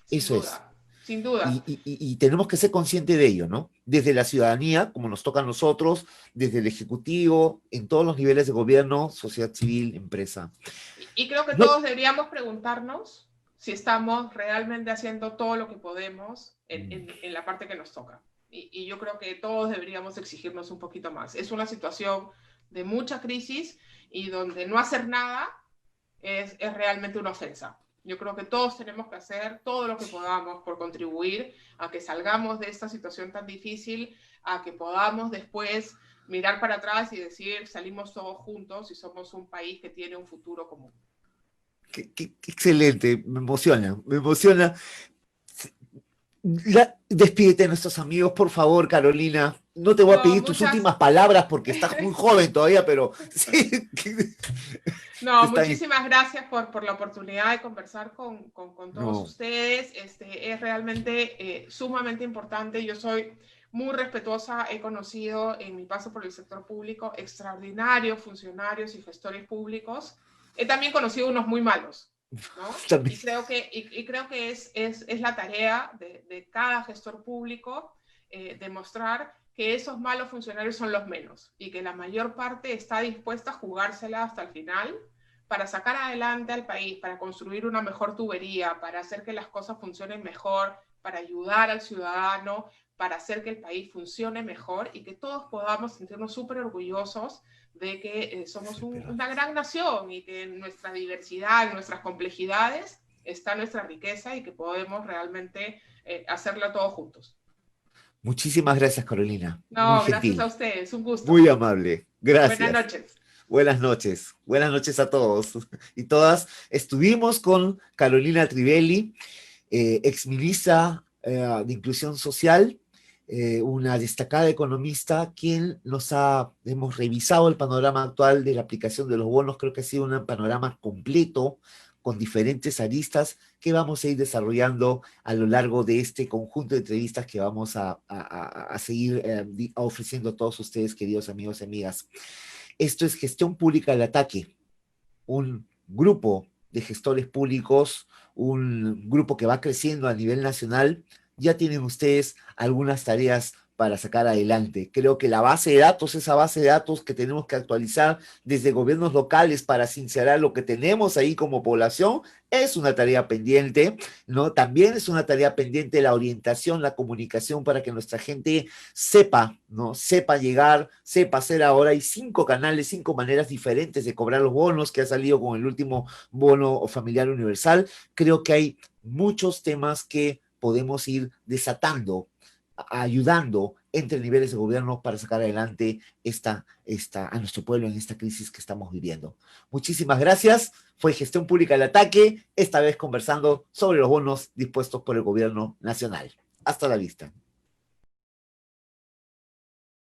Eso es. Sin duda. Y tenemos que ser conscientes de ello, ¿no? Desde la ciudadanía, como nos toca a nosotros, desde el Ejecutivo, en todos los niveles de gobierno, sociedad civil, empresa. Y creo que todos deberíamos preguntarnos si estamos realmente haciendo todo lo que podemos en la parte que nos toca. Y yo creo que todos deberíamos exigirnos un poquito más. Es una situación de mucha crisis y donde no hacer nada es realmente una ofensa. Yo creo que todos tenemos que hacer todo lo que podamos por contribuir a que salgamos de esta situación tan difícil, a que podamos después mirar para atrás y decir, salimos todos juntos y somos un país que tiene un futuro común. Qué excelente, me emociona. Despídete de nuestros amigos, por favor, Carolina. No te voy a pedir tus últimas palabras porque estás muy joven todavía, pero sí. No, muchísimas gracias por la oportunidad de conversar con todos ustedes. Es realmente sumamente importante. Yo soy muy respetuosa. He conocido en mi paso por el sector público extraordinarios funcionarios y gestores públicos. He también conocido unos muy malos, ¿no? Y creo que es la tarea de cada gestor público demostrar que esos malos funcionarios son los menos y que la mayor parte está dispuesta a jugársela hasta el final para sacar adelante al país, para construir una mejor tubería, para hacer que las cosas funcionen mejor, para ayudar al ciudadano, para hacer que el país funcione mejor y que todos podamos sentirnos súper orgullosos de que somos una gran nación y que en nuestra diversidad, en nuestras complejidades, está nuestra riqueza y que podemos realmente hacerlo todos juntos. Muchísimas gracias, Carolina. No, muy gracias a ustedes, un gusto. Muy amable, gracias. Buenas noches. Buenas noches, buenas noches a todos y todas. Estuvimos con Carolina Trivelli, exministra de Inclusión Social, una destacada economista, quien hemos revisado el panorama actual de la aplicación de los bonos. Creo que ha sido un panorama completo, con diferentes aristas que vamos a ir desarrollando a lo largo de este conjunto de entrevistas que vamos a seguir ofreciendo a todos ustedes, queridos amigos y amigas. Esto es Gestión Pública al Ataque, un grupo de gestores públicos, un grupo que va creciendo a nivel nacional. Ya tienen ustedes algunas tareas para sacar adelante. Creo que la base de datos, esa base de datos que tenemos que actualizar desde gobiernos locales para sincerar lo que tenemos ahí como población, es una tarea pendiente, ¿no? También es una tarea pendiente la orientación, la comunicación para que nuestra gente sepa, ¿no? Sepa llegar, sepa hacer ahora. Hay 5 canales, 5 maneras diferentes de cobrar los bonos que ha salido con el último bono familiar universal. Creo que hay muchos temas que podemos ir desatando, ayudando entre niveles de gobierno para sacar adelante a nuestro pueblo en esta crisis que estamos viviendo. Muchísimas gracias. Fue Gestión Pública al Ataque, esta vez conversando sobre los bonos dispuestos por el gobierno nacional. Hasta la vista.